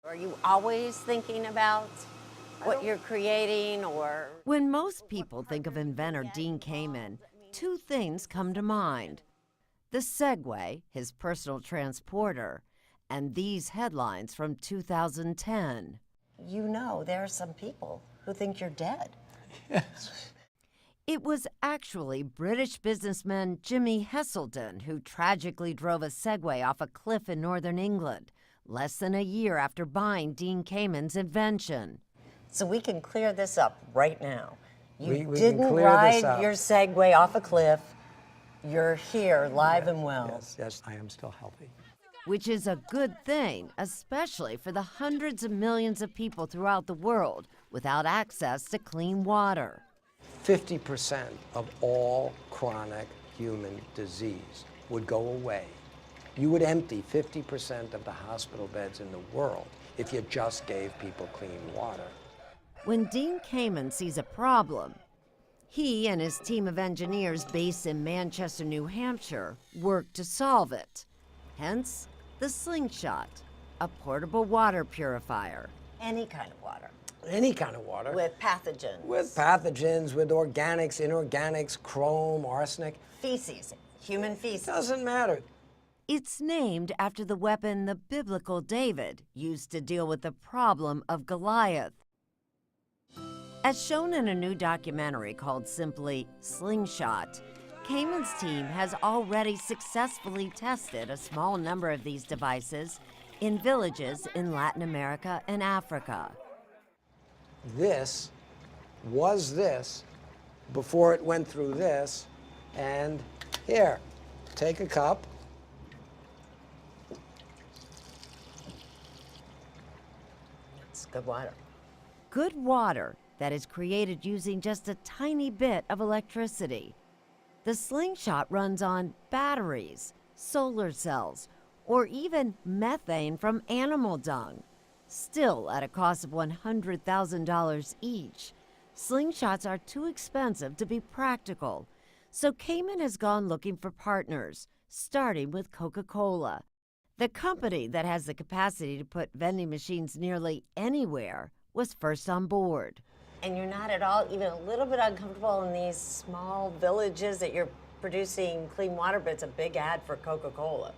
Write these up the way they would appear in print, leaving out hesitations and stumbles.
Are you always thinking about what you're creating, or? When most people think of inventor Dean Kamen, two things come to mind. The Segway, his personal transporter, and these headlines from 2010. You know, there are some people who think you're dead. Yes. It was actually British businessman Jimmy Heselden who tragically drove a Segway off a cliff in northern England, less than a year after buying Dean Kamen's invention. So we can clear this up right now. You We didn't can clear ride this up. your Segway off a cliff. You're here, live and well. Yes, I am still healthy. Which is a good thing, especially for the hundreds of millions of people throughout the world without access to clean water. 50% of all chronic human disease would go away. You would empty 50% of the hospital beds in the world if you just gave people clean water. When Dean Kamen sees a problem, he and his team of engineers based in Manchester, New Hampshire, work to solve it. Hence, the Slingshot, a portable water purifier. Any kind of water. Any kind of water. With pathogens. With pathogens, with organics, inorganics, chrome, arsenic. Feces, human feces. Doesn't matter. It's named after the weapon the biblical David used to deal with the problem of Goliath. As shown in a new documentary called simply Slingshot, Kamen's team has already successfully tested a small number of these devices in villages in Latin America and Africa. This was this before it went through this, and here, take a cup. It's good water. Good water that is created using just a tiny bit of electricity. The Slingshot runs on batteries, solar cells, or even methane from animal dung. Still at a cost of $100,000 each, Slingshots are too expensive to be practical. So Kamen has gone looking for partners, starting with Coca-Cola, the company that has the capacity to put vending machines nearly anywhere was first on board. And you're not at all even a little bit uncomfortable in these small villages that you're producing clean water, but it's a big ad for Coca-Cola.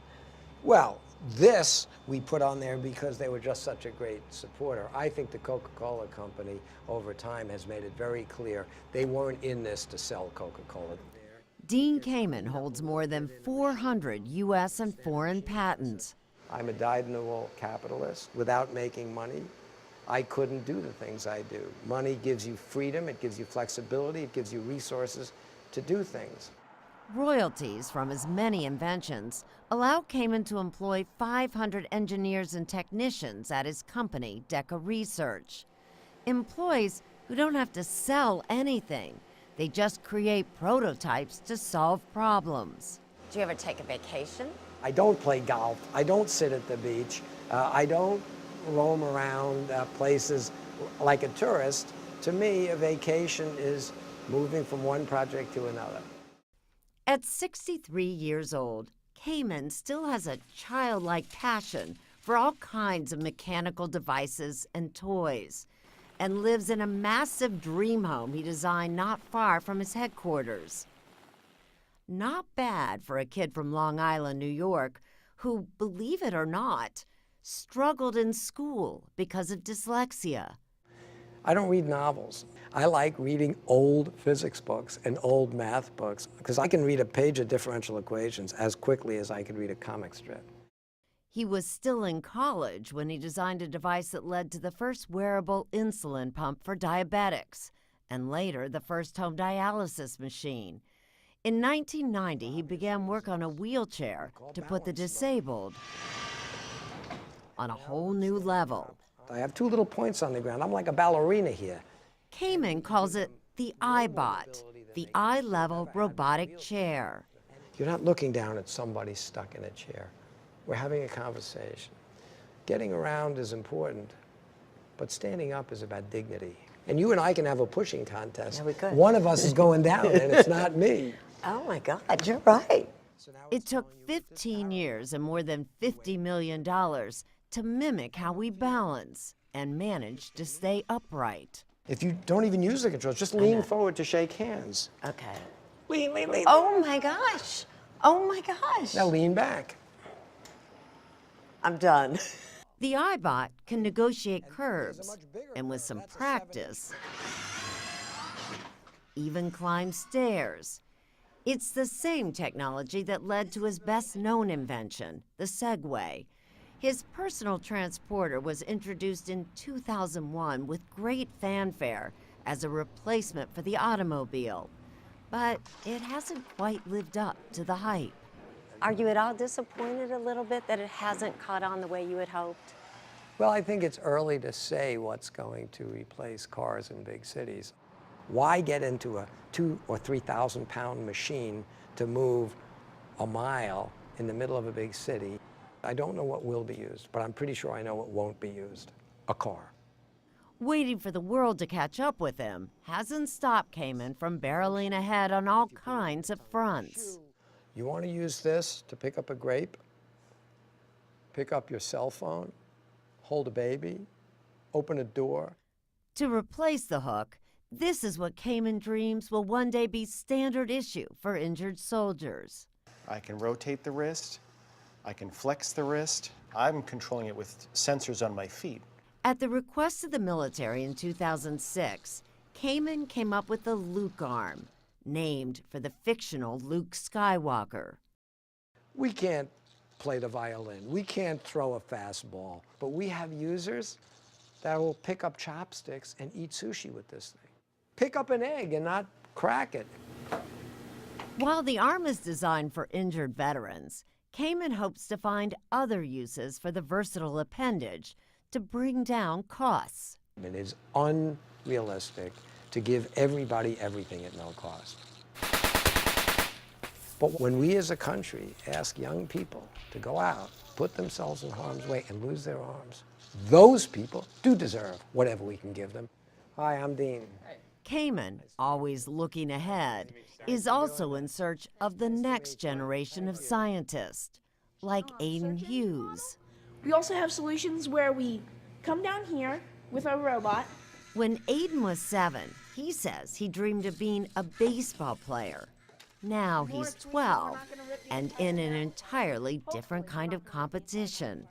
Well, this we put on there because they were just such a great supporter. I think the Coca-Cola company over time has made it very clear they weren't in this to sell Coca-Cola. Dean Kamen holds more than 400 U.S. and foreign patents. I'm a dyed-in-the-wool capitalist. Without making money, I couldn't do the things I do. Money gives you freedom, it gives you flexibility, it gives you resources to do things. Royalties from his many inventions allow Kamen to employ 500 engineers and technicians at his company, Deca Research. Employees who don't have to sell anything. They just create prototypes to solve problems. Do you ever take a vacation? I don't play golf. I don't sit at the beach. I don't roam around places like a tourist. To me, a vacation is moving from one project to another. At 63 years old, Kamen still has a childlike passion for all kinds of mechanical devices and toys, and lives in a massive dream home he designed not far from his headquarters. Not bad for a kid from Long Island, New York, who, believe it or not, struggled in school because of dyslexia. I don't read novels. I like reading old physics books and old math books because I can read a page of differential equations as quickly as I could read a comic strip. He was still in college when he designed a device that led to the first wearable insulin pump for diabetics, and later the first home dialysis machine. In 1990, he began work on a wheelchair to put the disabled on a whole new level. I have two little points on the ground. I'm like a ballerina here. Kamen calls it the iBot, the eye-level robotic chair. You're not looking down at somebody stuck in a chair. We're having a conversation. Getting around is important, but standing up is about dignity. And you and I can have a pushing contest. Yeah, we could. One of us is going down, and it's not me. Oh my God, you're right. It took 15 years and more than $50 million to to mimic how we balance and manage to stay upright. If you don't even use the controls, just lean forward to shake hands. Okay. Lean, lean, lean. Oh my gosh. Oh my gosh. Now lean back. I'm done. The iBot can negotiate curves and with some practice, even climb stairs. It's the same technology that led to his best-known invention, the Segway. His personal transporter was introduced in 2001 with great fanfare as a replacement for the automobile. But it hasn't quite lived up to the hype. Are you at all disappointed a little bit that it hasn't caught on the way you had hoped? Well, I think it's early to say what's going to replace cars in big cities. Why get into a 2,000 or 3,000 pound machine to move a mile in the middle of a big city? I don't know what will be used, but I'm pretty sure I know what won't be used: a car. Waiting for the world to catch up with him hasn't stopped Kamen from barreling ahead on all kinds of fronts. You want to use this to pick up a grape, pick up your cell phone, hold a baby, open a door. To replace the hook, this is what Kamen dreams will one day be standard issue for injured soldiers. I can rotate the wrist, I can flex the wrist. I'm controlling it with sensors on my feet. At the request of the military in 2006, Kamen came up with the Luke arm, named for the fictional Luke Skywalker. We can't play the violin, we can't throw a fastball, but we have users that will pick up chopsticks and eat sushi with this thing. Pick up an egg and not crack it. While the arm is designed for injured veterans, Kamen hopes to find other uses for the versatile appendage to bring down costs. It is unrealistic to give everybody everything at no cost. But when we as a country ask young people to go out, put themselves in harm's way and lose their arms, those people do deserve whatever we can give them. Hi, I'm Dean. Kamen, always looking ahead, is also in search of the next generation of scientists, like Aiden Hughes. We also have solutions where we come down here with our robot. When Aiden was 7, he says he dreamed of being a baseball player. Now he's 12 and in an entirely different kind of competition.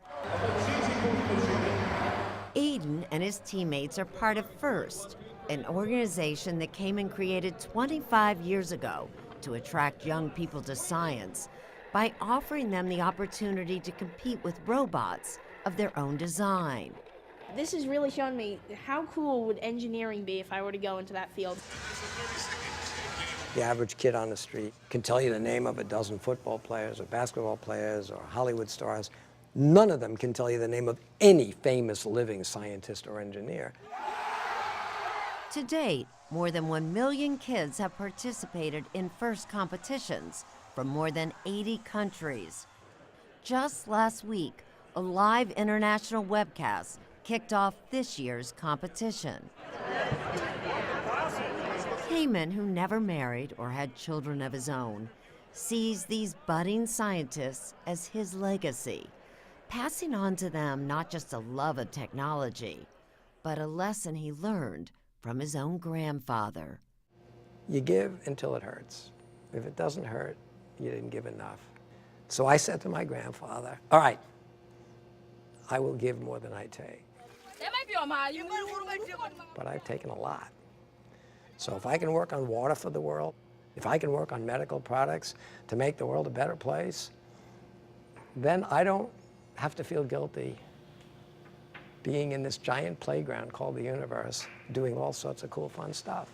Aiden and his teammates are part of FIRST, an organization that Kamen created 25 years ago to attract young people to science by offering them the opportunity to compete with robots of their own design. This has really shown me how cool would engineering be if I were to go into that field. The average kid on the street can tell you the name of a dozen football players or basketball players or Hollywood stars. None of them can tell you the name of any famous living scientist or engineer. To date, more than 1 million kids have participated in FIRST competitions from more than 80 countries. Just last week, a live international webcast kicked off this year's competition. Kamen, who never married or had children of his own, sees these budding scientists as his legacy, passing on to them not just a love of technology, but a lesson he learned from his own grandfather. You give until it hurts. If it doesn't hurt, you didn't give enough. So I said to my grandfather, all right, I will give more than I take. But I've taken a lot. So if I can work on water for the world, if I can work on medical products to make the world a better place, then I don't have to feel guilty being in this giant playground called the universe, doing all sorts of cool, fun stuff.